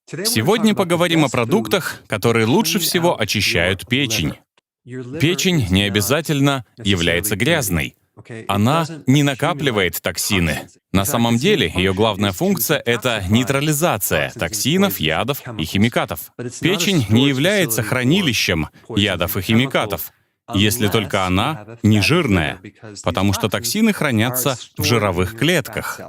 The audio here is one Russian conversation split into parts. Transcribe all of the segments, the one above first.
Сегодня поговорим о продуктах, которые лучше всего очищают печень. Печень не обязательно является грязной. Она не накапливает токсины. На самом деле, ее главная функция — это нейтрализация токсинов, ядов и химикатов. Печень не является хранилищем ядов и химикатов, если только она не жирная, потому что токсины хранятся в жировых клетках.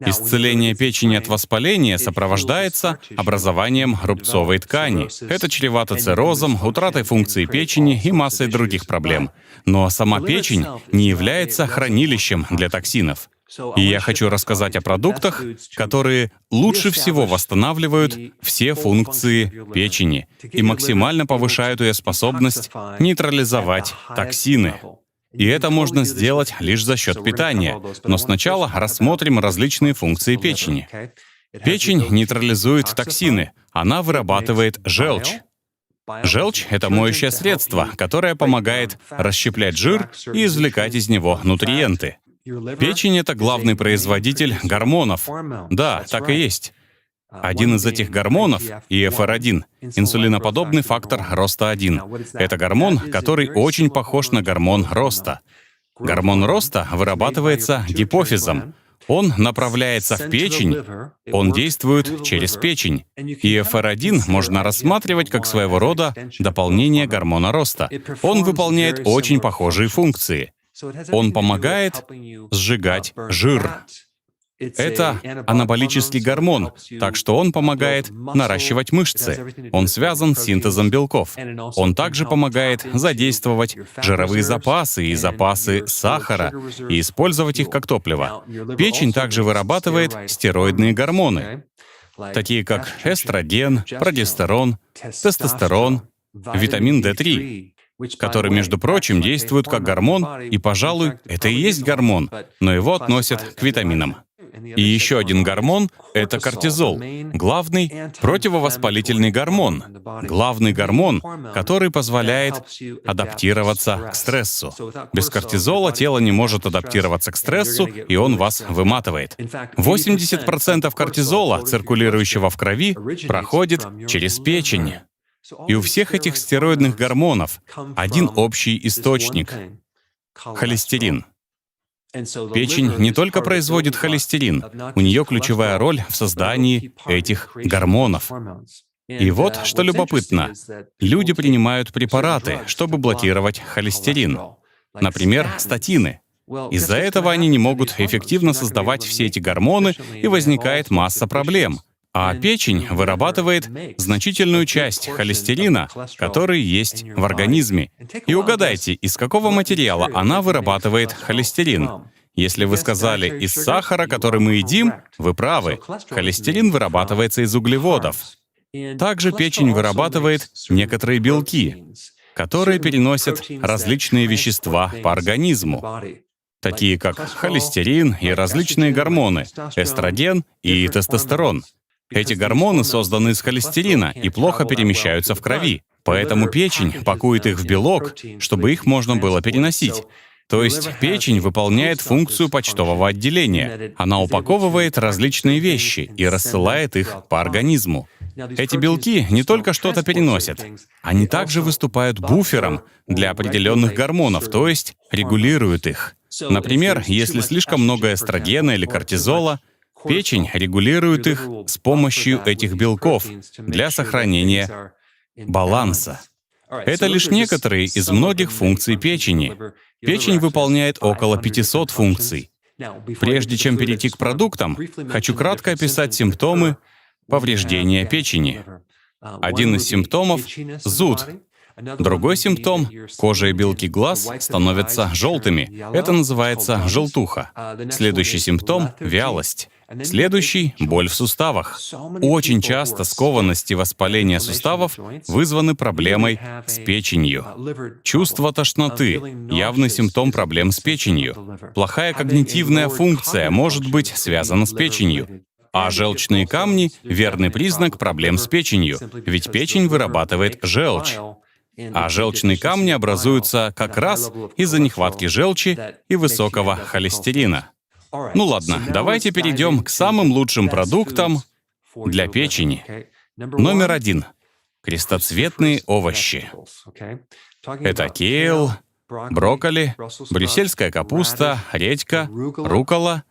Исцеление печени от воспаления сопровождается образованием рубцовой ткани. Это чревато циррозом, утратой функции печени и массой других проблем. Но сама печень не является хранилищем для токсинов. И я хочу рассказать о продуктах, которые лучше всего восстанавливают все функции печени и максимально повышают ее способность нейтрализовать токсины. И это можно сделать лишь за счет питания. Но сначала рассмотрим различные функции печени. Печень нейтрализует токсины. Она вырабатывает желчь. Желчь — это моющее средство, которое помогает расщеплять жир и извлекать из него нутриенты. Печень — это главный производитель гормонов. Да, так и есть. Один из этих гормонов, ИФР-1, инсулиноподобный фактор роста 1. Это гормон, который очень похож на гормон роста. Гормон роста вырабатывается гипофизом. Он направляется в печень, он действует через печень. ИФР-1 можно рассматривать как своего рода дополнение гормона роста. Он выполняет очень похожие функции. Он помогает сжигать жир. Это анаболический гормон, так что он помогает наращивать мышцы. Он связан с синтезом белков. Он также помогает задействовать жировые запасы и запасы сахара и использовать их как топливо. Печень также вырабатывает стероидные гормоны, такие как эстроген, прогестерон, тестостерон, витамин D3, который, между прочим, действует как гормон, и, пожалуй, это и есть гормон, но его относят к витаминам. И еще один гормон — это кортизол, главный противовоспалительный гормон, который позволяет адаптироваться к стрессу. Без кортизола тело не может адаптироваться к стрессу, и он вас выматывает. 80% кортизола, циркулирующего в крови, проходит через печень. И у всех этих стероидных гормонов один общий источник — холестерин. Печень не только производит холестерин, у нее ключевая роль в создании этих гормонов. И вот что любопытно. Люди принимают препараты, чтобы блокировать холестерин. Например, статины. Из-за этого они не могут эффективно создавать все эти гормоны, и возникает масса проблем. А печень вырабатывает значительную часть холестерина, который есть в организме. И угадайте, из какого материала она вырабатывает холестерин? Если вы сказали «из сахара, который мы едим», вы правы. Холестерин вырабатывается из углеводов. Также печень вырабатывает некоторые белки, которые переносят различные вещества по организму, такие как холестерин и различные гормоны, эстроген и тестостерон. Эти гормоны созданы из холестерина и плохо перемещаются в крови, поэтому печень пакует их в белок, чтобы их можно было переносить. То есть печень выполняет функцию почтового отделения. Она упаковывает различные вещи и рассылает их по организму. Эти белки не только что-то переносят, они также выступают буфером для определенных гормонов, то есть регулируют их. Например, если слишком много эстрогена или кортизола, печень регулирует их с помощью этих белков для сохранения баланса. Это лишь некоторые из многих функций печени. Печень выполняет около 500 функций. Прежде чем перейти к продуктам, хочу кратко описать симптомы повреждения печени. Один из симптомов — зуд. Другой симптом — кожа и белки глаз становятся желтыми. Это называется желтуха. Следующий симптом — вялость. Следующий — боль в суставах. Очень часто скованность и воспаление суставов вызваны проблемой с печенью. Чувство тошноты — явный симптом проблем с печенью. Плохая когнитивная функция может быть связана с печенью. А желчные камни — верный признак проблем с печенью, ведь печень вырабатывает желчь. А желчные камни образуются как раз из-за нехватки желчи и высокого холестерина. Ну ладно, давайте перейдем к самым лучшим продуктам для печени. Номер 1. Крестоцветные овощи. Это кейл, брокколи, брюссельская капуста, редька, руккола,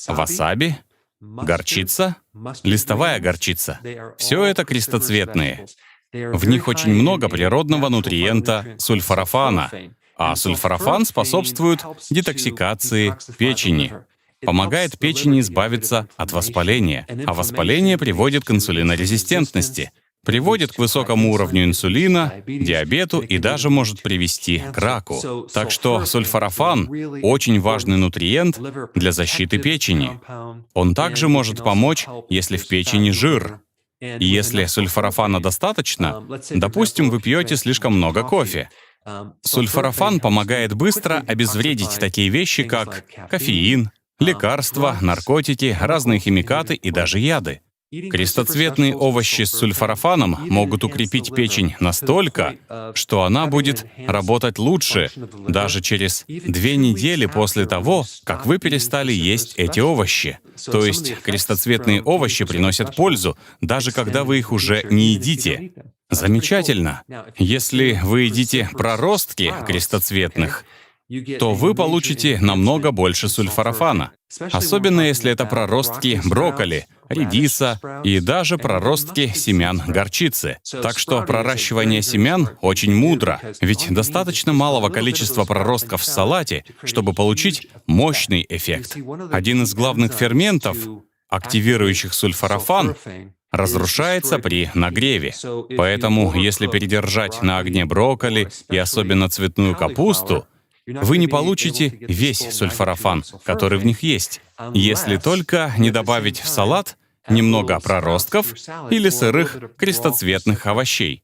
васаби, горчица, листовая горчица. Все это крестоцветные. В них очень много природного нутриента сульфорафана, а сульфорафан способствует детоксикации печени, помогает печени избавиться от воспаления, а воспаление приводит к инсулинорезистентности, приводит к высокому уровню инсулина, диабету и даже может привести к раку. Так что сульфорафан — очень важный нутриент для защиты печени. Он также может помочь, если в печени жир. И если сульфорафана достаточно, допустим, вы пьете слишком много кофе. Сульфорафан помогает быстро обезвредить такие вещи, как кофеин, лекарства, наркотики, разные химикаты и даже яды. Крестоцветные овощи с сульфорафаном могут укрепить печень настолько, что она будет работать лучше даже через 2 недели после того, как вы перестали есть эти овощи. То есть крестоцветные овощи приносят пользу, даже когда вы их уже не едите. Замечательно. Если вы едите проростки крестоцветных, то вы получите намного больше сульфорафана. Особенно если это проростки брокколи, редиса и даже проростки семян горчицы. Так что проращивание семян очень мудро, ведь достаточно малого количества проростков в салате, чтобы получить мощный эффект. Один из главных ферментов, активирующих сульфорафан, разрушается при нагреве. Поэтому, если передержать на огне брокколи и особенно цветную капусту, вы не получите весь сульфорафан, который в них есть, если только не добавить в салат немного проростков или сырых крестоцветных овощей.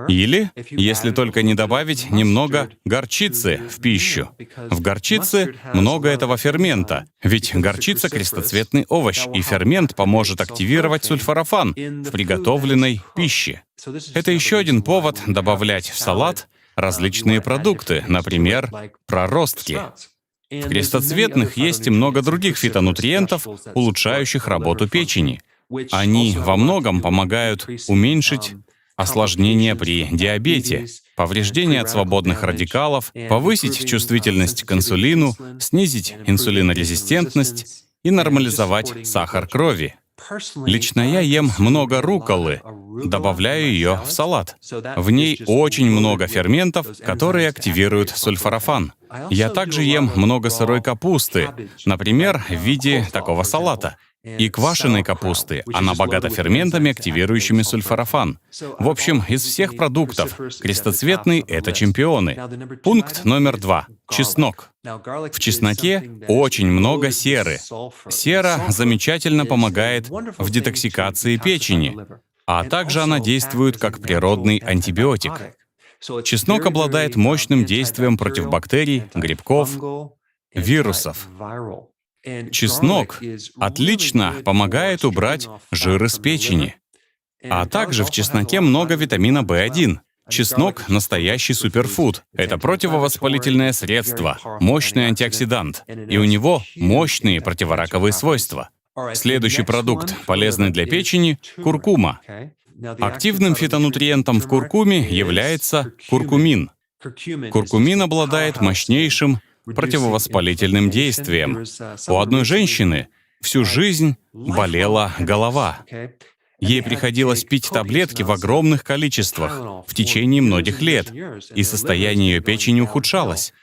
Или, если только не добавить немного горчицы в пищу. В горчице много этого фермента, ведь горчица — крестоцветный овощ, и фермент поможет активировать сульфорафан в приготовленной пище. Это еще один повод добавлять в салат различные продукты, например, проростки. В крестоцветных есть и много других фитонутриентов, улучшающих работу печени. Они во многом помогают уменьшить осложнения при диабете, повреждение от свободных радикалов, повысить чувствительность к инсулину, снизить инсулинорезистентность и нормализовать сахар крови. Лично я ем много рукколы, добавляю ее в салат. В ней очень много ферментов, которые активируют сульфорафан. Я также ем много сырой капусты, например, в виде такого салата. И квашеной капусты. Она богата ферментами, активирующими сульфорафан. В общем, из всех продуктов крестоцветные — это чемпионы. Пункт номер 2. Чеснок. В чесноке очень много серы. Сера замечательно помогает в детоксикации печени, а также она действует как природный антибиотик. Чеснок обладает мощным действием против бактерий, грибков, вирусов. Чеснок отлично помогает убрать жир из печени. А также в чесноке много витамина В1. Чеснок — настоящий суперфуд. Это противовоспалительное средство, мощный антиоксидант, и у него мощные противораковые свойства. Следующий продукт, полезный для печени — куркума. Активным фитонутриентом в куркуме является куркумин. Куркумин обладает мощнейшим противовоспалительным действием. У одной женщины всю жизнь болела голова. Ей приходилось пить таблетки в огромных количествах в течение многих лет, и состояние ее печени ухудшалось.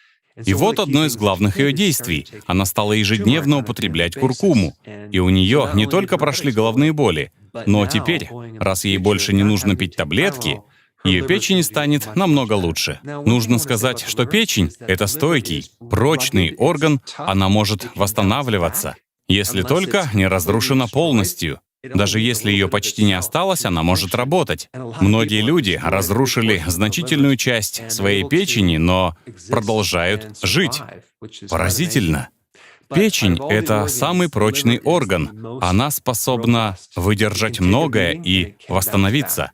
И вот одно из главных ее действий. Она стала ежедневно употреблять куркуму, и у нее не только прошли головные боли, но теперь, раз ей больше не нужно пить таблетки, ее печень станет намного лучше. Нужно сказать, что печень — это стойкий, прочный орган, она может восстанавливаться, если только не разрушена полностью. Даже если ее почти не осталось, она может работать. Многие люди разрушили значительную часть своей печени, но продолжают жить. Поразительно. Печень — это самый прочный орган. Она способна выдержать многое и восстановиться.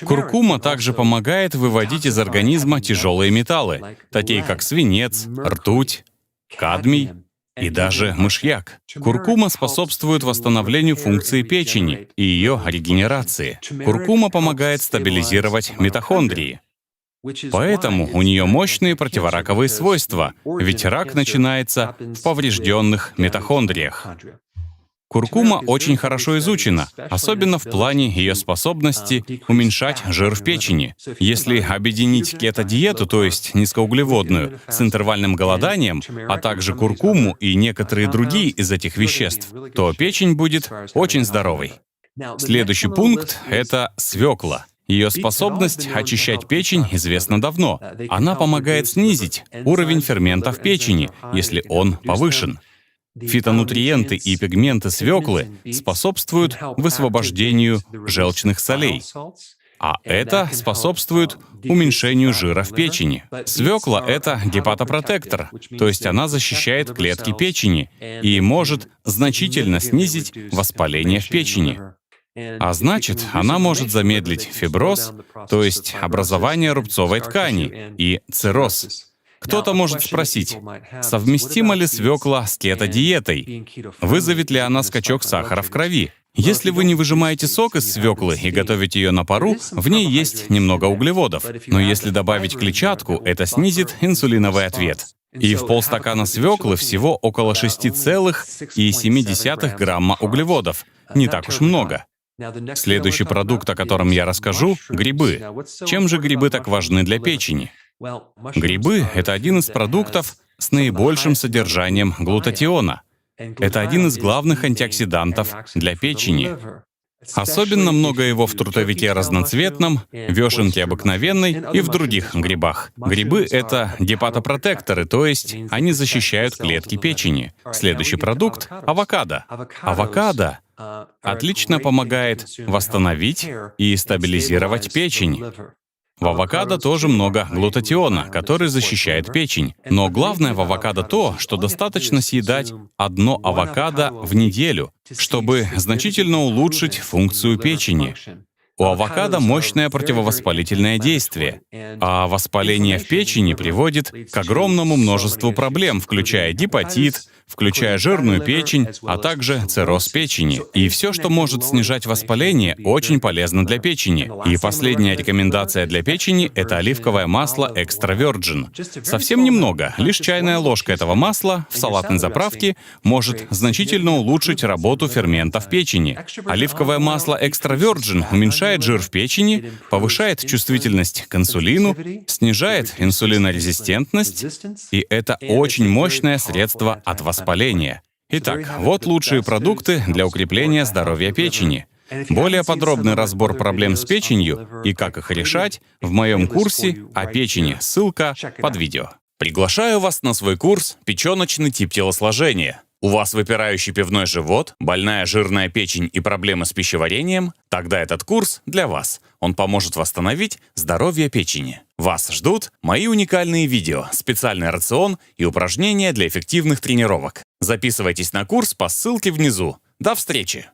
Куркума также помогает выводить из организма тяжелые металлы, такие как свинец, ртуть, кадмий. и даже мышьяк. Куркума способствует восстановлению функции печени и ее регенерации. Куркума помогает стабилизировать митохондрии. Поэтому у нее мощные противораковые свойства, ведь рак начинается в поврежденных митохондриях. Куркума очень хорошо изучена, особенно в плане ее способности уменьшать жир в печени. Если объединить кето-диету, то есть низкоуглеводную, с интервальным голоданием, а также куркуму и некоторые другие из этих веществ, то печень будет очень здоровой. Следующий пункт — это свекла. Ее способность очищать печень известна давно. Она помогает снизить уровень ферментов печени, если он повышен. Фитонутриенты и пигменты свеклы способствуют высвобождению желчных солей, а это способствует уменьшению жира в печени. Свекла — это гепатопротектор, то есть она защищает клетки печени и может значительно снизить воспаление в печени. А значит, она может замедлить фиброз, то есть образование рубцовой ткани, и цирроз. Кто-то может спросить, совместима ли свекла с кето-диетой? Вызовет ли она скачок сахара в крови? Если вы не выжимаете сок из свеклы и готовите ее на пару, в ней есть немного углеводов. Но если добавить клетчатку, это снизит инсулиновый ответ. И в полстакана свеклы всего около 6,7 грамма углеводов. Не так уж много. Следующий продукт, о котором я расскажу — грибы. Чем же грибы так важны для печени? Грибы — это один из продуктов с наибольшим содержанием глутатиона. Это один из главных антиоксидантов для печени. Особенно много его в трутовике разноцветном, вешенке обыкновенной и в других грибах. Грибы — это гепатопротекторы, то есть они защищают клетки печени. Следующий продукт — авокадо. Авокадо отлично помогает восстановить и стабилизировать печень. В авокадо тоже много глутатиона, который защищает печень. Но главное в авокадо то, что достаточно съедать одно авокадо в неделю, чтобы значительно улучшить функцию печени. У авокадо мощное противовоспалительное действие, а воспаление в печени приводит к огромному множеству проблем, включая гепатит, включая жирную печень, а также цирроз печени. И все, что может снижать воспаление, очень полезно для печени. И последняя рекомендация для печени — это оливковое масло экстра virgin. Совсем немного, лишь чайная ложка этого масла в салатной заправке может значительно улучшить работу ферментов печени. Оливковое масло экстра virgin уменьшает жир в печени, повышает чувствительность к инсулину, снижает инсулинорезистентность, и это очень мощное средство от воспаления. Итак, вот лучшие продукты для укрепления здоровья печени. Более подробный разбор проблем с печенью и как их решать в моем курсе о печени. Ссылка под видео. Приглашаю вас на свой курс «Печеночный тип телосложения». У вас выпирающий пивной живот, больная жирная печень и проблемы с пищеварением? Тогда этот курс для вас. Он поможет восстановить здоровье печени. Вас ждут мои уникальные видео, специальный рацион и упражнения для эффективных тренировок. Записывайтесь на курс по ссылке внизу. До встречи!